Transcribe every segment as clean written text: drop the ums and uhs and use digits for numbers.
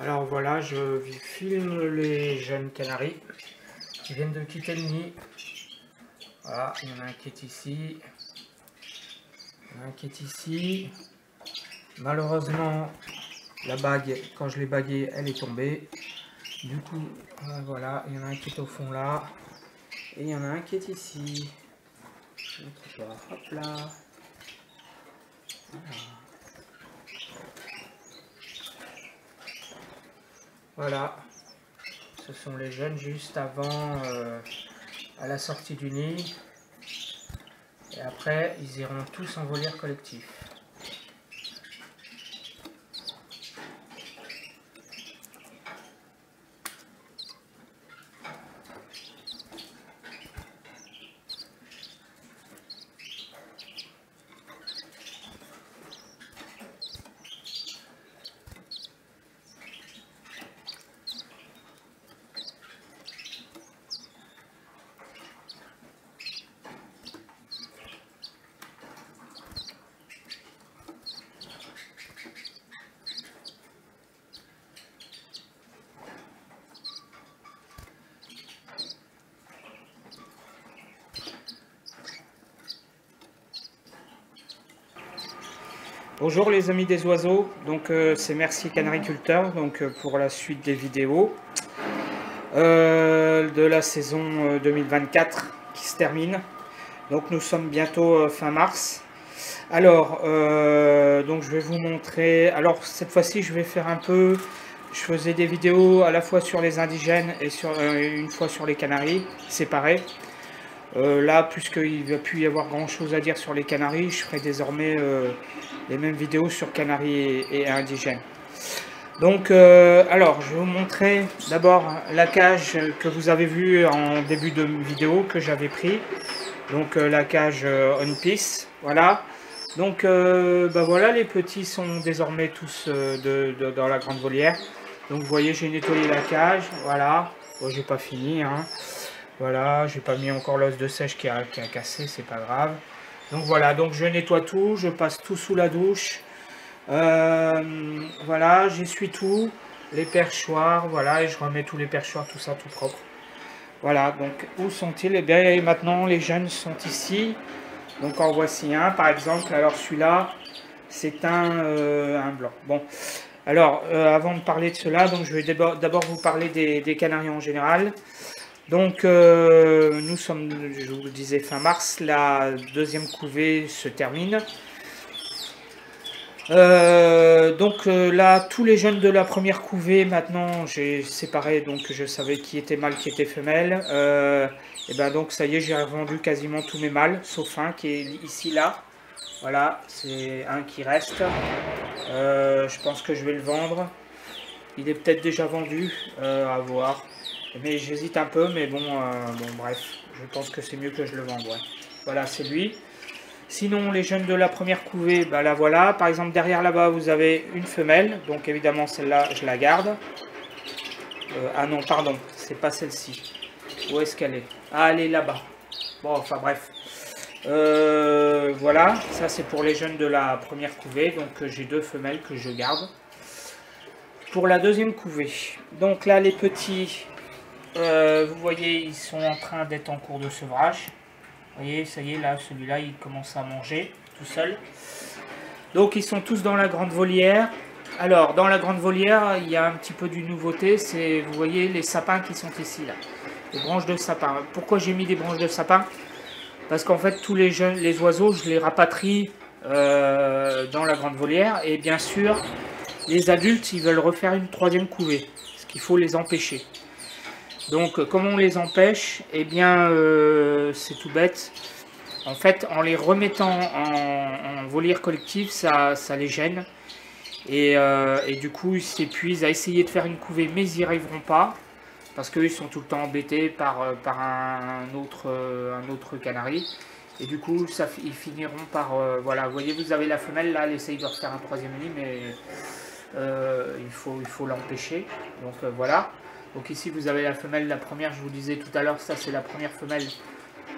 Alors voilà, je filme les jeunes canaris qui viennent de quitter le nid. Voilà, il y en a un qui est ici. Il y en a un qui est ici. Malheureusement, la bague, quand je l'ai baguée, elle est tombée. Du coup, voilà, il y en a un qui est au fond là. Et il y en a un qui est ici. Je montre pas. Hop là. Voilà. Ce sont les jeunes juste avant à la sortie du nid. Et après, ils iront tous en volière collectif. Bonjour les amis des oiseaux, donc c'est Merci Canariculteur donc, pour la suite des vidéos de la saison 2024 qui se termine. Donc nous sommes bientôt fin mars. Alors, donc je vais vous montrer, alors cette fois-ci je vais faire un peu, je faisais des vidéos à la fois sur les indigènes et une fois sur les canaris, séparés. Là, puisqu'il ne va plus y avoir grand chose à dire sur les canaris, je ferai désormais les mêmes vidéos sur canaris et indigènes. Donc, alors, je vais vous montrer d'abord la cage que vous avez vue en début de vidéo que j'avais pris. Donc, la cage on piece, voilà. Donc, voilà, les petits sont désormais tous dans la grande volière. Donc, vous voyez, j'ai nettoyé la cage, voilà. Bon, j'ai pas fini, hein. Voilà, j'ai pas mis encore l'os de sèche qui a cassé, c'est pas grave. Donc voilà, donc je nettoie tout, je passe tout sous la douche. Voilà, j'essuie tout, les perchoirs, voilà, et je remets tous les perchoirs, tout ça tout propre. Voilà, donc où sont-ils? Et bien maintenant les jeunes sont ici. Donc en voici un par exemple. Alors celui-là, c'est un blanc. Bon, alors avant de parler de cela, donc je vais d'abord vous parler des canaris en général. Donc nous sommes, je vous le disais, fin mars, la deuxième couvée se termine. Là, tous les jeunes de la première couvée, maintenant j'ai séparé, donc je savais qui était mâle, qui était femelle. Et ben donc ça y est, j'ai revendu quasiment tous mes mâles, sauf un qui est ici là. Voilà, c'est un qui reste. Je pense que je vais le vendre. Il est peut-être déjà vendu, à voir. Mais j'hésite un peu, mais bon, bref, je pense que c'est mieux que je le vende. Ouais. Voilà, c'est lui. Sinon, les jeunes de la première couvée, bah la voilà. Par exemple, derrière là-bas, vous avez une femelle. Donc évidemment, celle-là, je la garde. Ah non, pardon, c'est pas celle-ci. Où est-ce qu'elle est? Ah, elle est là-bas. Bon, enfin bref. Voilà, ça c'est pour les jeunes de la première couvée. Donc j'ai deux femelles que je garde. Pour la deuxième couvée, donc là, les petits... vous voyez, ils sont en train d'être en cours de sevrage. Vous voyez, ça y est, là, celui-là, il commence à manger tout seul. Donc, ils sont tous dans la grande volière. Alors, dans la grande volière, il y a un petit peu d'une nouveauté. C'est, vous voyez, les sapins qui sont ici, là. Les branches de sapin. Pourquoi j'ai mis des branches de sapin? Parce qu'en fait, tous les jeunes, les oiseaux, je les rapatrie dans la grande volière. Et bien sûr, les adultes, ils veulent refaire une troisième couvée. Ce qu'il faut les empêcher. Donc, comment on les empêche? Eh bien, c'est tout bête. En fait, en les remettant en volière collective, ça les gêne. Et du coup, ils s'épuisent à essayer de faire une couvée, mais ils n'y arriveront pas. Parce qu'eux, ils sont tout le temps embêtés par un autre canari. Et du coup, ils finiront par... voilà, vous voyez, vous avez la femelle, là, elle essaye de refaire un troisième nid, mais il faut l'empêcher. Donc, voilà. Donc ici vous avez la femelle, la première, je vous disais tout à l'heure, ça c'est la première femelle.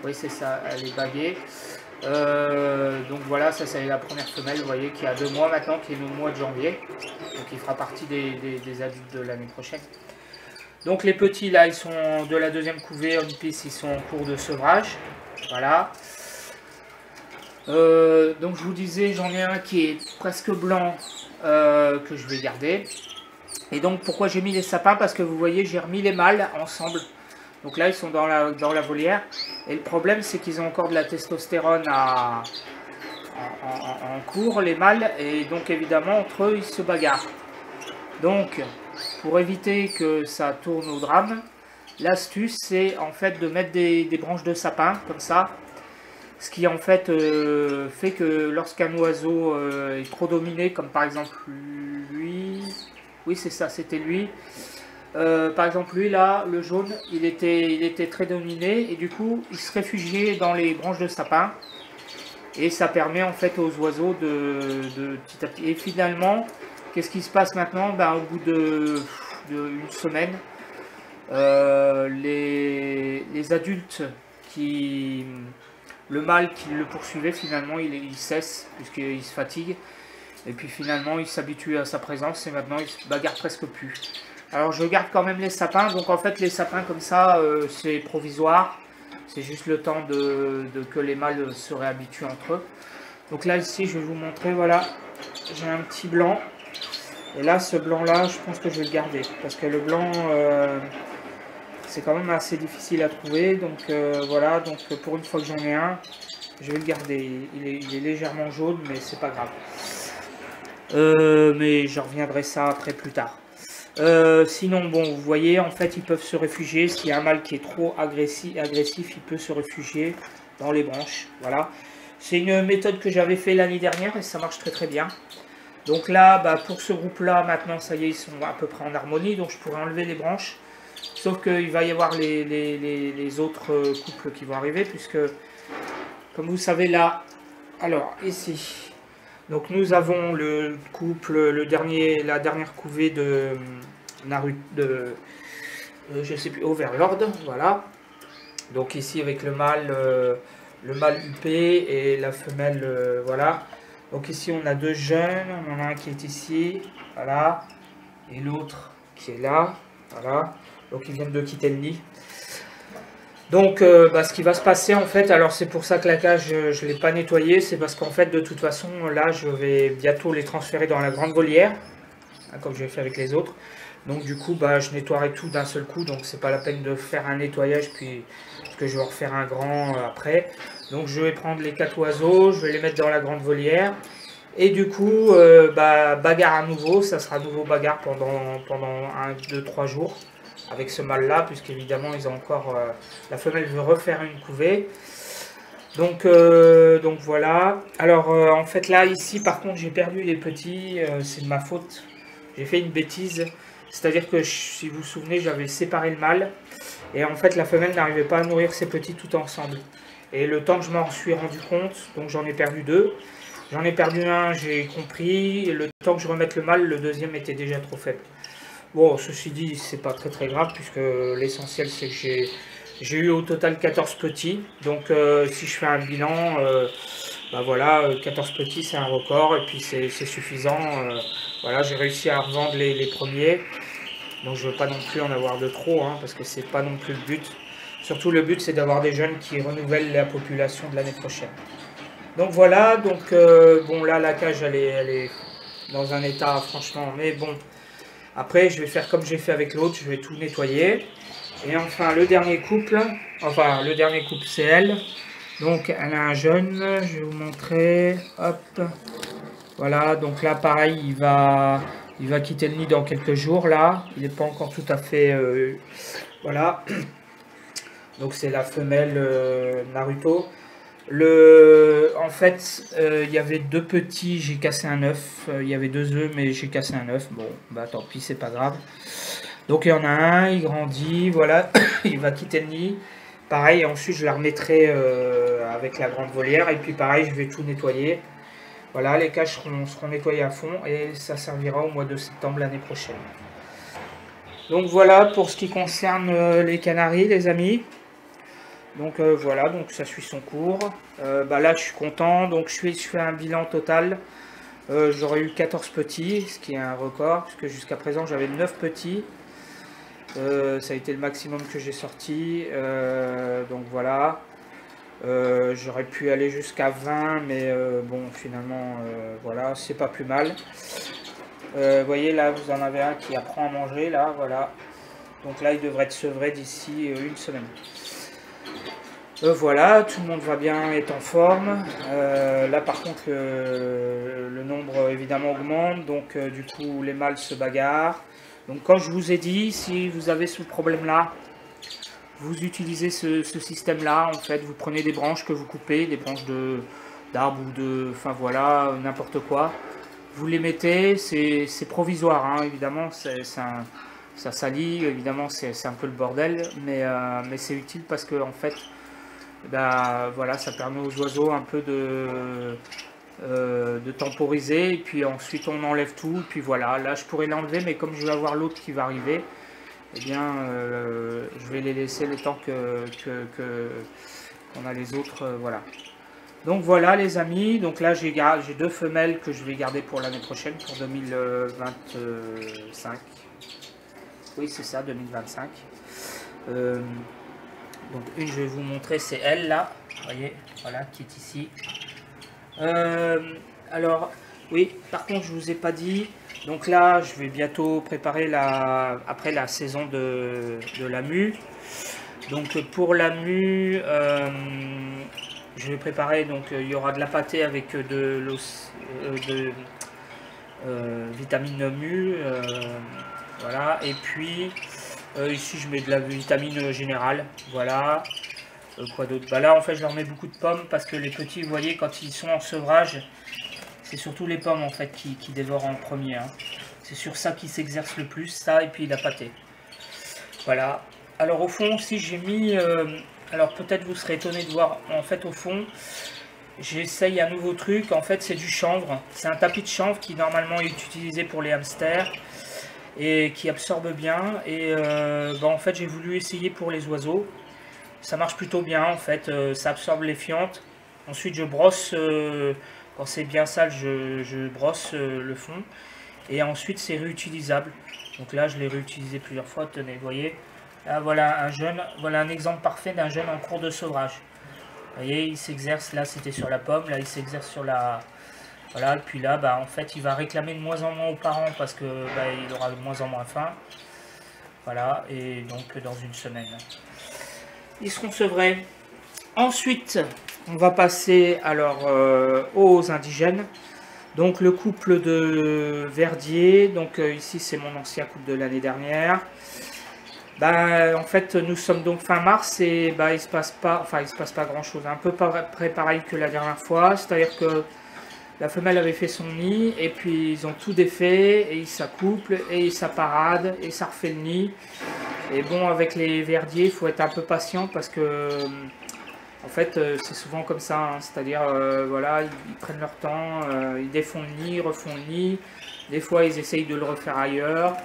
Oui, c'est ça, elle est baguée. Donc voilà, ça c'est la première femelle, vous voyez, qui a 2 mois maintenant, qui est au mois de janvier. Donc il fera partie des adultes de l'année prochaine. Donc les petits là, ils sont de la deuxième couvée, One Piece, ils sont en cours de sevrage. Voilà. Donc je vous disais, j'en ai un qui est presque blanc, que je vais garder. Et donc pourquoi j'ai mis les sapins? Parce que vous voyez, j'ai remis les mâles ensemble. Donc là, ils sont dans la volière. Et le problème, c'est qu'ils ont encore de la testostérone en cours, les mâles. Et donc, évidemment, entre eux, ils se bagarrent. Donc, pour éviter que ça tourne au drame, l'astuce, c'est en fait de mettre des branches de sapin, comme ça. Ce qui, en fait, fait que lorsqu'un oiseau est trop dominé, comme par exemple lui... Oui, c'est ça, c'était lui. Par exemple, lui là, le jaune, il était très dominé et du coup, il se réfugiait dans les branches de sapin et ça permet en fait aux oiseaux de petit à petit. Et finalement, qu'est-ce qui se passe maintenant? Ben, au bout d'une semaine, les adultes le mâle qui le poursuivait, finalement, il cesse puisqu'il se fatigue et puis finalement, il s'habitue à sa présence et maintenant, il se bagarre presque plus. Alors je garde quand même les sapins, donc en fait les sapins comme ça c'est provisoire, c'est juste le temps que les mâles se réhabituent entre eux. Donc là ici je vais vous montrer, voilà, j'ai un petit blanc, et là ce blanc là je pense que je vais le garder, parce que le blanc c'est quand même assez difficile à trouver, donc voilà, donc pour une fois que j'en ai un, je vais le garder, il est légèrement jaune mais c'est pas grave. Mais je reviendrai ça après plus tard. Sinon, bon, vous voyez, en fait, ils peuvent se réfugier. S'il y a un mâle qui est trop agressif, il peut se réfugier dans les branches. Voilà. C'est une méthode que j'avais fait l'année dernière et ça marche très très bien. Donc là, bah, pour ce groupe-là, maintenant, ça y est, ils sont à peu près en harmonie. Donc je pourrais enlever les branches. Sauf qu'il va y avoir les autres couples qui vont arriver. Puisque, comme vous savez là, alors ici... Donc nous avons le couple, la dernière couvée de Naruto, je sais plus, Overlord, voilà. Donc ici avec le mâle UP et la femelle, voilà. Donc ici on a 2 jeunes, on en a un qui est ici, voilà, et l'autre qui est là, voilà. Donc ils viennent de quitter le nid. Donc ce qui va se passer en fait, alors c'est pour ça que la cage je ne l'ai pas nettoyée, c'est parce qu'en fait de toute façon là je vais bientôt les transférer dans la grande volière, hein, comme j'ai fait avec les autres. Donc du coup je nettoierai tout d'un seul coup, donc c'est pas la peine de faire un nettoyage puis parce que je vais refaire un grand après. Donc je vais prendre les 4 oiseaux, je vais les mettre dans la grande volière. Et du coup bagarre à nouveau, ça sera à nouveau bagarre pendant 1, 2, 3 jours. Avec ce mâle là, puisqu'évidemment ils ont encore la femelle veut refaire une couvée, donc voilà. Alors en fait là ici par contre j'ai perdu les petits, c'est de ma faute, j'ai fait une bêtise, c'est à dire que si vous vous souvenez j'avais séparé le mâle et en fait la femelle n'arrivait pas à nourrir ses petits tout ensemble, et le temps que je m'en suis rendu compte, donc j'en ai perdu 2, j'en ai perdu un, j'ai compris, et le temps que je remette le mâle, le deuxième était déjà trop faible. Bon, ceci dit, c'est pas très très grave, puisque l'essentiel c'est que j'ai eu au total 14 petits. Donc si je fais un bilan, voilà, 14 petits c'est un record, et puis c'est suffisant. Voilà, j'ai réussi à revendre les premiers. Donc je veux pas non plus en avoir de trop, hein, parce que c'est pas non plus le but. Surtout le but c'est d'avoir des jeunes qui renouvellent la population de l'année prochaine. Donc voilà, donc bon là la cage elle est dans un état franchement, mais bon... Après, je vais faire comme j'ai fait avec l'autre, je vais tout nettoyer. Et enfin, le dernier couple c'est elle. Donc, elle a un jeune, je vais vous montrer. Hop. Voilà, donc là, pareil, il va quitter le nid dans quelques jours, là. Il n'est pas encore tout à fait... voilà. Donc, c'est la femelle Naruto. En fait, il y avait 2 petits, j'ai cassé un œuf. Il y avait 2 œufs, mais j'ai cassé un œuf. Bon, tant pis, c'est pas grave. Donc il y en a un, il grandit, voilà, il va quitter le nid. Pareil, ensuite je la remettrai avec la grande volière. Et puis pareil, je vais tout nettoyer. Voilà, les cages seront nettoyées à fond et ça servira au mois de septembre l'année prochaine. Donc voilà pour ce qui concerne les canaris, les amis. Donc voilà, donc ça suit son cours. Là je suis content, donc je fais un bilan total. J'aurais eu 14 petits, ce qui est un record, puisque jusqu'à présent j'avais 9 petits. Ça a été le maximum que j'ai sorti, donc voilà. J'aurais pu aller jusqu'à 20, mais bon, finalement, voilà, c'est pas plus mal. Vous voyez, là, vous en avez un qui apprend à manger, là, voilà. Donc là, il devrait être sevré d'ici une semaine. Voilà, tout le monde va bien, est en forme. Là, par contre, le nombre, évidemment, augmente. Donc, du coup, les mâles se bagarrent. Donc, comme je vous ai dit, si vous avez ce problème-là, vous utilisez ce système-là. En fait, vous prenez des branches que vous coupez, des branches d'arbres ou de... Enfin, voilà, n'importe quoi. Vous les mettez, c'est provisoire, hein, évidemment, ça salit, évidemment, c'est un peu le bordel, mais c'est utile parce que, en fait, voilà, ça permet aux oiseaux un peu de temporiser, et puis ensuite on enlève tout, et puis voilà, là je pourrais l'enlever, mais comme je vais avoir l'autre qui va arriver, eh bien, je vais les laisser le temps qu'on a les autres, voilà. Donc voilà les amis, donc là j'ai 2 femelles que je vais garder pour l'année prochaine, pour 2025. Oui c'est ça, 2025. Donc une je vais vous montrer, c'est elle là, vous voyez, voilà, qui est ici. Alors, oui, par contre je vous ai pas dit, donc là je vais bientôt préparer après la saison de la mue. Donc pour la mue, je vais préparer, donc il y aura de la pâtée avec de vitamine mu, voilà, et puis ici je mets de la vitamine générale, voilà. Quoi d'autre? Là en fait je leur mets beaucoup de pommes parce que les petits, vous voyez, quand ils sont en sevrage, c'est surtout les pommes en fait qui dévorent en premier, hein. C'est sur ça qu'ils s'exercent le plus, ça et puis la pâtée. Voilà. Alors au fond aussi j'ai mis, alors peut-être vous serez étonné de voir, en fait au fond j'essaye un nouveau truc, en fait c'est du chanvre, c'est un tapis de chanvre qui normalement est utilisé pour les hamsters et qui absorbe bien, et en fait j'ai voulu essayer pour les oiseaux. Ça marche plutôt bien en fait, ça absorbe les fientes. Ensuite je brosse, quand c'est bien sale je brosse le fond, et ensuite c'est réutilisable. Donc là je l'ai réutilisé plusieurs fois, tenez, vous voyez. Là voilà voilà un exemple parfait d'un jeune en cours de sevrage. Vous voyez, il s'exerce, là c'était sur la pomme, là il s'exerce sur la... Voilà, et puis là en fait il va réclamer de moins en moins aux parents parce que il aura de moins en moins faim. Voilà, et donc dans une semaine ils seront sevrés. Ensuite, on va passer alors aux indigènes. Donc le couple de Verdier, donc ici c'est mon ancien couple de l'année dernière. En fait nous sommes donc fin mars et il se passe pas grand chose, un peu près pareil que la dernière fois, c'est-à-dire que la femelle avait fait son nid et puis ils ont tout défait et ils s'accouplent et ils s'apparadent et ça refait le nid. Et bon, avec les verdiers, il faut être un peu patient parce que en fait c'est souvent comme ça, hein. C'est-à-dire voilà, ils prennent leur temps, ils défont le nid, refont le nid, des fois ils essayent de le refaire ailleurs.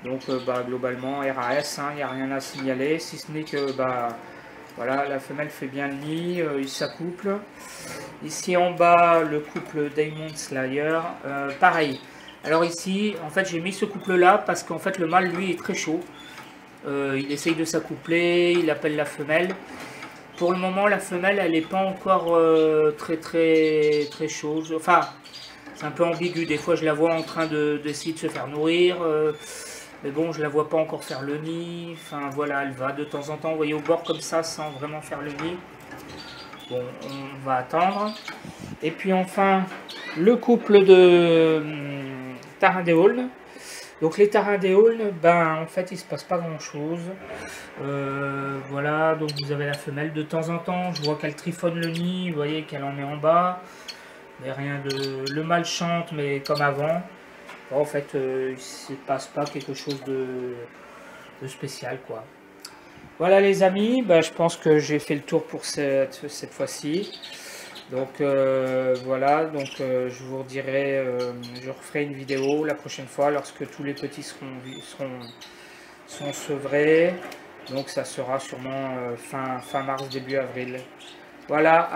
Donc globalement RAS, il n'y a rien à signaler, si ce n'est que voilà, la femelle fait bien le nid, ils s'accouplent. Ici en bas, le couple Diamond Slayer, pareil. Alors ici, en fait, j'ai mis ce couple-là parce qu'en fait, le mâle, lui, est très chaud. Il essaye de s'accoupler, il appelle la femelle. Pour le moment, la femelle, elle n'est pas encore très chaude. Enfin, c'est un peu ambigu. Des fois, je la vois en train d'essayer de se faire nourrir. Mais bon, je la vois pas encore faire le nid. Enfin, voilà, elle va de temps en temps, vous voyez, au bord comme ça, sans vraiment faire le nid. Bon, on va attendre. Et puis enfin, le couple de Tarin des Aulnes. Donc les Tarin des Aulnes, en fait, il se passe pas grand chose. Voilà, donc vous avez la femelle de temps en temps. Je vois qu'elle trifonne le nid, vous voyez qu'elle en met en bas. Mais rien de... Le mâle chante, mais comme avant. Bon, en fait, il ne se passe pas quelque chose de spécial, quoi. Voilà les amis, je pense que j'ai fait le tour pour cette fois-ci. Donc voilà, donc je vous redirai, je referai une vidéo la prochaine fois lorsque tous les petits seront sevrés. Donc ça sera sûrement fin mars, début avril. Voilà.